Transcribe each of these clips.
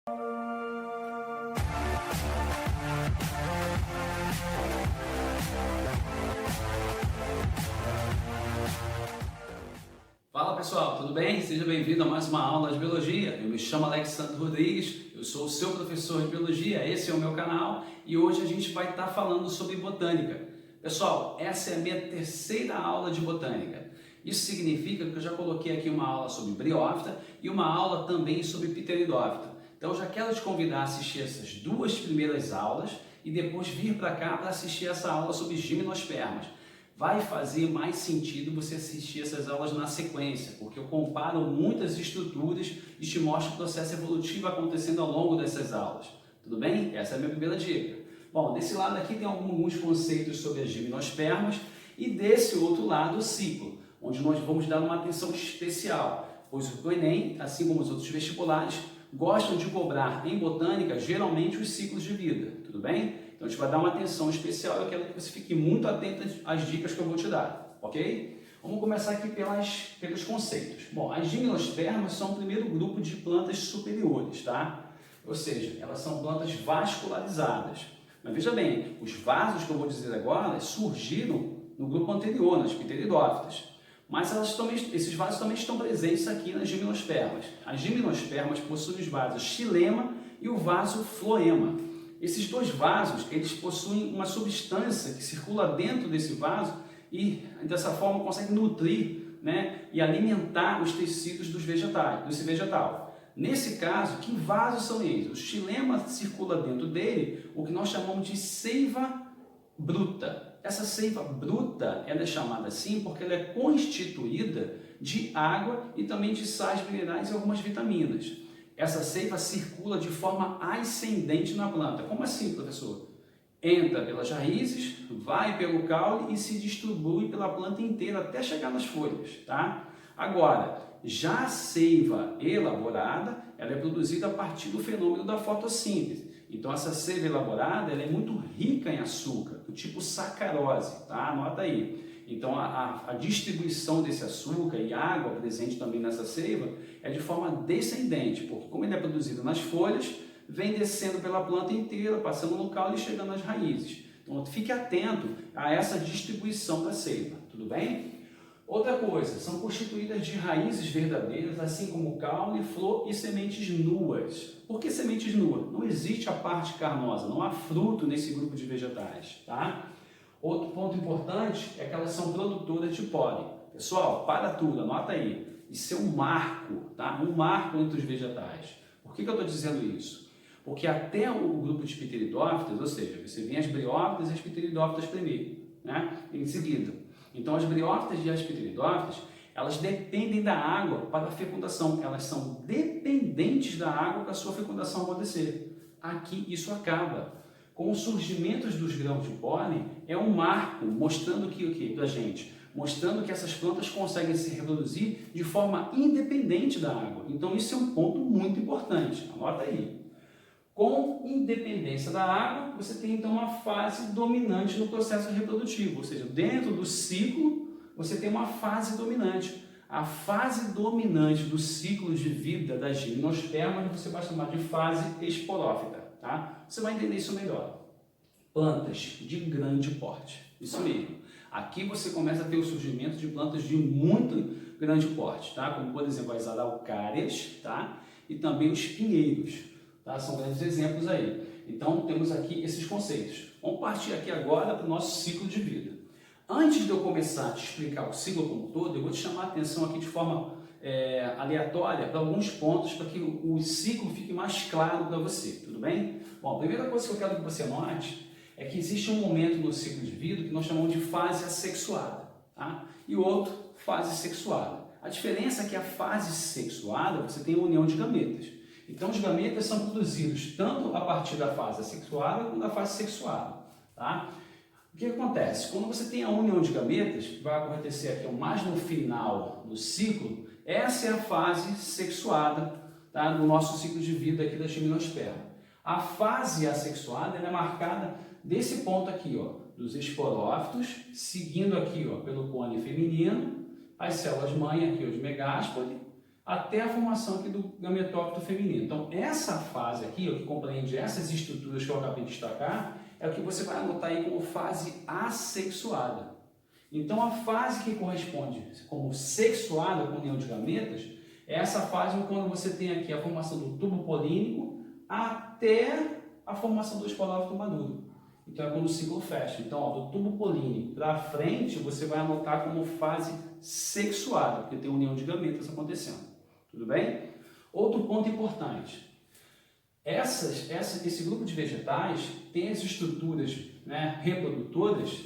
Fala pessoal, tudo bem? Seja bem-vindo a mais uma aula de Biologia. Eu me chamo Alexandre Rodrigues, eu sou o seu professor de Biologia, esse é o meu canal e hoje a gente vai estar falando sobre Botânica. Pessoal, essa é a minha terceira aula de Botânica. Isso significa que eu já coloquei aqui uma aula sobre Briófita e uma aula também sobre Pteridófita. Então eu já quero te convidar a assistir essas duas primeiras aulas e depois vir para cá para assistir essa aula sobre Gimnospermas. Vai fazer mais sentido você assistir essas aulas na sequência, porque eu comparo muitas estruturas e te mostro o processo evolutivo acontecendo ao longo dessas aulas. Tudo bem? Essa é a minha primeira dica. Bom, desse lado aqui tem alguns conceitos sobre as gimnospermas e desse outro lado o ciclo, onde nós vamos dar uma atenção especial, pois o Enem, assim como os outros vestibulares, gostam de cobrar em botânica geralmente os ciclos de vida. Tudo bem? Então a gente vai dar uma atenção especial e eu quero que você fique muito atento às dicas que eu vou te dar, ok? Vamos começar aqui pelos conceitos. Bom, as gimnospermas são o primeiro grupo de plantas superiores, tá? Ou seja, elas são plantas vascularizadas. Mas veja bem, os vasos que eu vou dizer agora surgiram no grupo anterior, nas pteridófitas. Mas esses vasos também estão presentes aqui nas gimnospermas. As gimnospermas possuem os vasos xilema e o vaso floema. Esses dois vasos, eles possuem uma substância que circula dentro desse vaso e dessa forma consegue nutrir, e alimentar os tecidos desse vegetal. Nesse caso, que vasos são eles? O xilema circula dentro dele o que nós chamamos de seiva bruta. Essa seiva bruta ela é chamada assim porque ela é constituída de água e também de sais minerais e algumas vitaminas. Essa seiva circula de forma ascendente na planta. Como assim, professor? Entra pelas raízes, vai pelo caule e se distribui pela planta inteira até chegar nas folhas, tá? Agora, já a seiva elaborada, ela é produzida a partir do fenômeno da fotossíntese. Então, essa seiva elaborada ela é muito rica em açúcar, do tipo sacarose, tá? Anota aí. Então, a distribuição desse açúcar e água presente também nessa seiva é de forma descendente, porque como ele é produzido nas folhas, vem descendo pela planta inteira, passando no caule e chegando nas raízes. Então, fique atento a essa distribuição da seiva, tudo bem? Outra coisa, são constituídas de raízes verdadeiras, assim como caule, flor e sementes nuas. Por que sementes nuas? Não existe a parte carnosa, não há fruto nesse grupo de vegetais, tá? Outro ponto importante é que elas são produtoras de pólen. Pessoal, para tudo, anota aí. Isso é um marco, tá? Um marco entre os vegetais. Por que eu estou dizendo isso? Porque até o grupo de pteridófitas, ou seja, você vem as briófitas e as pteridófitas primeiro, em seguida. Então, as briófitas e as pteridófitas, elas dependem da água para a fecundação. Elas são dependentes da água para a sua fecundação acontecer. Aqui isso acaba. Com o surgimento dos grãos de pólen, é um marco mostrando que para a gente? Mostrando que essas plantas conseguem se reproduzir de forma independente da água. Então, isso é um ponto muito importante. Anota aí. Com independência da água, você tem então uma fase dominante no processo reprodutivo, ou seja, dentro do ciclo, você tem uma fase dominante. A fase dominante do ciclo de vida das gimnospermas você vai chamar de fase esporófita. Tá? Você vai entender isso melhor. Plantas de grande porte, isso mesmo. Aqui você começa a ter o surgimento de plantas de muito grande porte, tá? Como por exemplo as araucárias, tá? E também os pinheiros, tá? São grandes exemplos aí. Então temos aqui esses conceitos. Vamos partir aqui agora para o nosso ciclo de vida. Antes de eu começar a te explicar o ciclo como um todo, eu vou te chamar a atenção aqui de forma aleatória para alguns pontos para que o ciclo fique mais claro para você, tudo bem? Bom, a primeira coisa que eu quero que você note é que existe um momento no ciclo de vida que nós chamamos de fase assexuada, tá? E o outro, fase sexuada. A diferença é que a fase sexuada você tem a união de gametas. Então os gametas são produzidos tanto a partir da fase assexuada quanto da fase sexuada, tá? O que acontece? Quando você tem a união de gametas, que vai acontecer aqui mais no final do ciclo, essa é a fase sexuada, tá, do nosso ciclo de vida aqui da gimnosperma. A fase assexuada ela é marcada desse ponto aqui, ó, dos esporófitos, seguindo aqui, ó, pelo cone feminino, as células-mãe aqui, ó, de megáspore, até a formação aqui do gametófito feminino. Então, essa fase aqui, ó, que compreende essas estruturas que eu acabei de destacar, é o que você vai anotar aí como fase assexuada. Então, a fase que corresponde como sexuada com união de gametas é essa fase quando você tem aqui a formação do tubo polínico até a formação do esporófito maduro. Então, é quando o ciclo fecha. Então, ó, do tubo polínico para frente, você vai anotar como fase sexuada, porque tem união de gametas acontecendo. Tudo bem? Outro ponto importante. Esse grupo de vegetais tem as estruturas, né, reprodutoras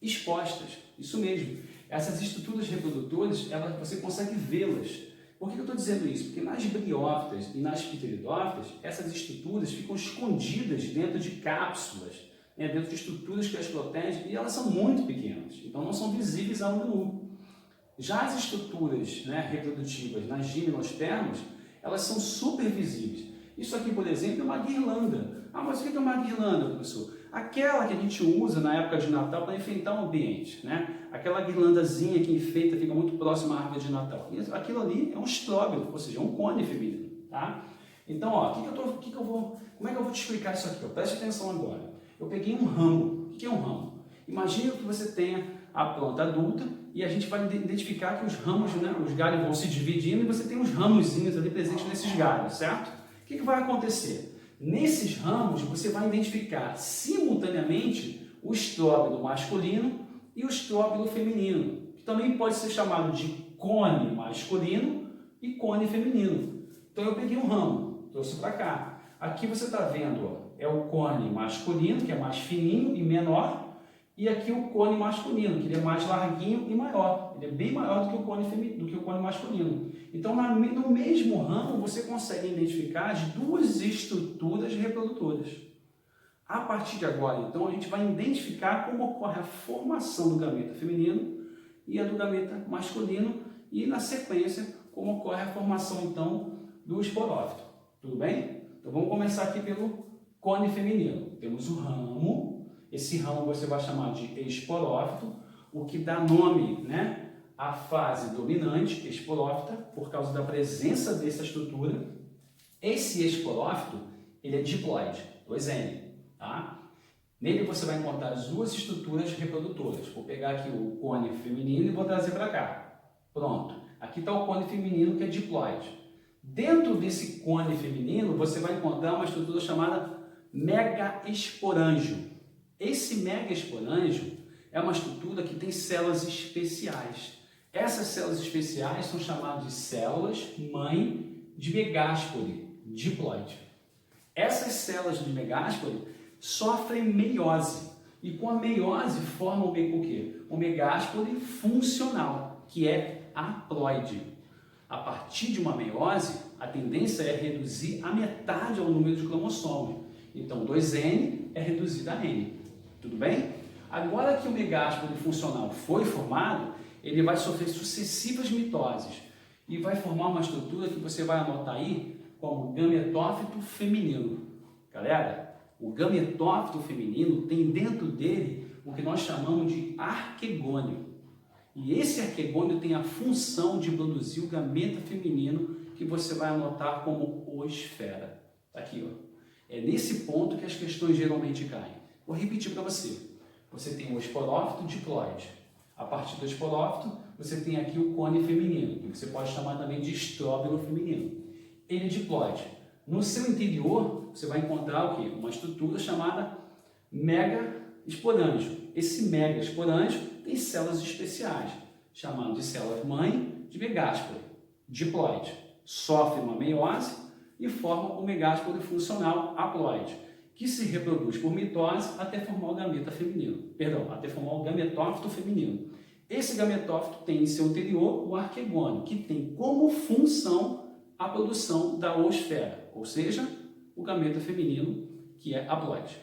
expostas. Isso mesmo. Essas estruturas reprodutoras, você consegue vê-las. Por que eu estou dizendo isso? Porque nas briófitas e nas pteridófitas, essas estruturas ficam escondidas dentro de cápsulas, né, dentro de estruturas que as protegem, e elas são muito pequenas, então não são visíveis a olho nu. Já as estruturas, né, reprodutivas nas gimnospermas, elas são super visíveis. Isso aqui, por exemplo, é uma guirlanda. Ah, mas o que é uma guirlanda, professor? Aquela que a gente usa na época de Natal para enfeitar o ambiente, né? Aquela guirlandazinha que enfeita, fica muito próxima à árvore de Natal. E aquilo ali é um estróbilo, ou seja, é um cone feminino, tá? Então, ó, como é que eu vou te explicar isso aqui? Ó? Preste atenção agora. Eu peguei um ramo. O que é um ramo? Imagina que você tenha a planta adulta e a gente vai identificar que os ramos, né, os galhos vão se dividindo e você tem uns ramozinhos ali presentes nesses galhos, certo? O que vai acontecer? Nesses ramos, você vai identificar simultaneamente o estróbilo masculino e o estróbilo feminino, que também pode ser chamado de cone masculino e cone feminino. Então eu peguei um ramo, trouxe para cá. Aqui você está vendo, ó, é o cone masculino, que é mais fininho e menor, e aqui o cone masculino, que ele é mais larguinho e maior. Ele é bem maior do que o cone masculino. Então, no mesmo ramo, você consegue identificar as duas estruturas reprodutoras. A partir de agora, então, a gente vai identificar como ocorre a formação do gameta feminino e a do gameta masculino e, na sequência, como ocorre a formação, então, do esporófito. Tudo bem? Então, vamos começar aqui pelo cone feminino. Temos o ramo. Esse ramo você vai chamar de esporófito, o que dá nome, né, à fase dominante, esporófita, por causa da presença dessa estrutura. Esse esporófito, ele é diploide, 2N, tá? Nele você vai encontrar as duas estruturas reprodutoras. Vou pegar aqui o cone feminino e vou trazer para cá. Pronto. Aqui está o cone feminino, que é diploide. Dentro desse cone feminino, você vai encontrar uma estrutura chamada megaesporângio. Esse megaesporângio é uma estrutura que tem células especiais. Essas células especiais são chamadas de células-mãe de megáspore, diploide. Essas células de megáspore sofrem meiose. E com a meiose formam o quê? O megáspore funcional, que é haploide. A partir de uma meiose, a tendência é reduzir a metade ao número de cromossomos. Então, 2N é reduzido a N. Tudo bem? Agora que o megáspore funcional foi formado, ele vai sofrer sucessivas mitoses e vai formar uma estrutura que você vai anotar aí como gametófito feminino. Galera, o gametófito feminino tem dentro dele o que nós chamamos de arquegônio. E esse arquegônio tem a função de produzir o gameta feminino que você vai anotar como oosfera. Tá aqui, ó. É nesse ponto que as questões geralmente caem. Vou repetir para você. Você tem o esporófito diploide. A partir do esporófito, você tem aqui o cone feminino, que você pode chamar também de estróbilo feminino. Ele é diploide. No seu interior, você vai encontrar o quê? Uma estrutura chamada megaesporângio. Esse megaesporângio tem células especiais, chamadas de células-mãe de megáspore, diploide. Sofre uma meiose e forma o megáspore funcional haploide, que se reproduz por mitose até formar o gameta feminino. Até formar o gametófito feminino. Esse gametófito tem em seu interior o arquegônio, que tem como função a produção da oosfera, ou seja, o gameta feminino, que é haploide.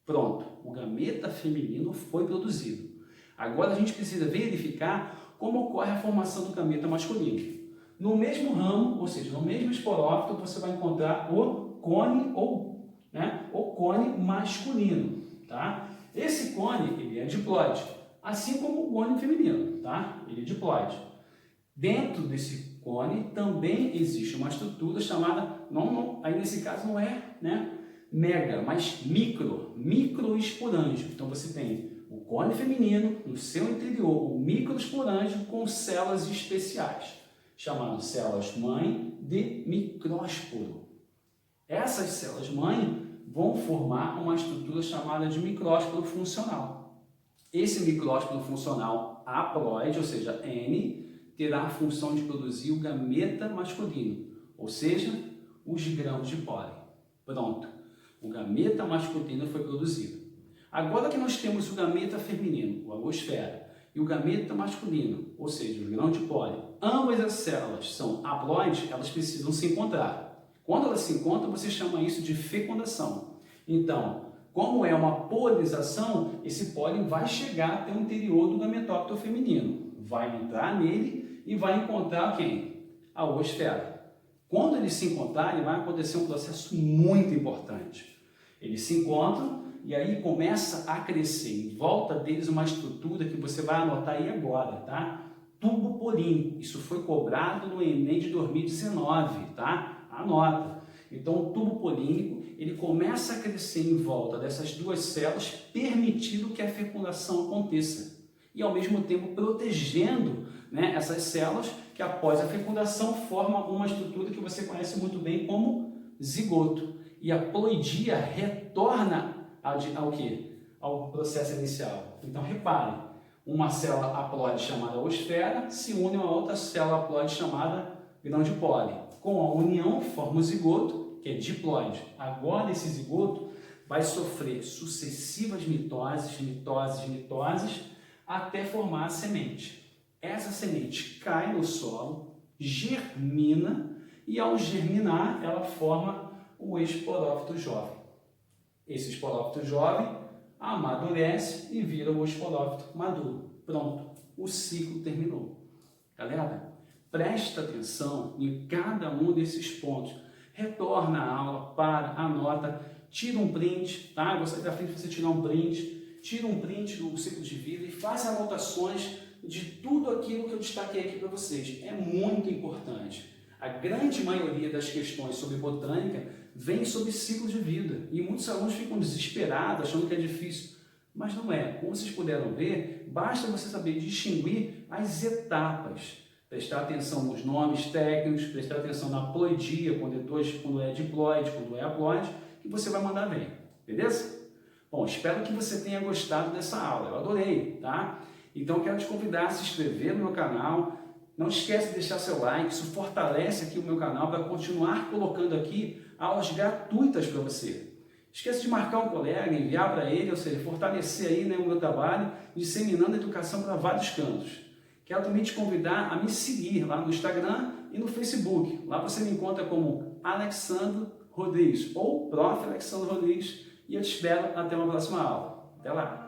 Pronto, o gameta feminino foi produzido. Agora a gente precisa verificar como ocorre a formação do gameta masculino. No mesmo ramo, ou seja, no mesmo esporófito, você vai encontrar o cone o cone masculino, tá? Esse cone, ele é diploide, assim como o cone feminino, tá? Ele é diploide. Dentro desse cone, também existe uma estrutura chamada, aí nesse caso não é, né, mega, mas microesporângio. Então você tem o cone feminino, no seu interior, o microesporângio com células especiais, chamadas células-mãe de micrósporo. Essas células-mãe vão formar uma estrutura chamada de micrósporo funcional. Esse micrósporo funcional haploide, ou seja, N, terá a função de produzir o gameta masculino, ou seja, os grãos de pólen. Pronto, o gameta masculino foi produzido. Agora que nós temos o gameta feminino, o alosfera, e o gameta masculino, ou seja, os grãos de pólen, ambas as células são haploides, elas precisam se encontrar. Quando elas se encontram, você chama isso de fecundação. Então, como é uma polinização, esse pólen vai chegar até o interior do gametófito feminino, vai entrar nele e vai encontrar quem? A oosfera. Quando eles se encontrarem, vai acontecer um processo muito importante. Eles se encontram e aí começa a crescer em volta deles uma estrutura que você vai anotar aí agora, tá? Tubo polínico. Isso foi cobrado no Enem de 2019, tá? Anota. Então, o tubo polínico, ele começa a crescer em volta dessas duas células, permitindo que a fecundação aconteça. E, ao mesmo tempo, protegendo, né, essas células que, após a fecundação, formam uma estrutura que você conhece muito bem como zigoto. E a ploidia retorna ao quê? Ao processo inicial. Então, repare, uma célula haploide chamada oosfera se une a uma outra célula haploide chamada grão de pólen. Com a união, forma o zigoto, que é diploide. Agora, esse zigoto vai sofrer sucessivas mitoses, até formar a semente. Essa semente cai no solo, germina e, ao germinar, ela forma o esporófito jovem. Esse esporófito jovem amadurece e vira o esporófito maduro. Pronto, o ciclo terminou. Galera, presta atenção em cada um desses pontos. Retorna à aula, anota, tira um print, tá? Gostaria da frente você tirar um print, tira um print do ciclo de vida e faça anotações de tudo aquilo que eu destaquei aqui para vocês. É muito importante. A grande maioria das questões sobre botânica vem sobre ciclo de vida e muitos alunos ficam desesperados, achando que é difícil. Mas não é. Como vocês puderam ver, basta você saber distinguir as etapas. Prestar atenção nos nomes técnicos, prestar atenção na ploidia, quando é diploide, quando é haploide, que você vai mandar bem. Beleza? Bom, espero que você tenha gostado dessa aula. Eu adorei, tá? Então, quero te convidar a se inscrever no meu canal. Não esquece de deixar seu like, isso fortalece aqui o meu canal para continuar colocando aqui aulas gratuitas para você. Esquece de marcar um colega, enviar para ele, ou seja, fortalecer aí, né, o meu trabalho, disseminando a educação para vários cantos. Quero também te convidar a me seguir lá no Instagram e no Facebook. Lá você me encontra como Alexandro Rodrigues ou Prof. Alexandro Rodrigues e eu te espero até uma próxima aula. Até lá!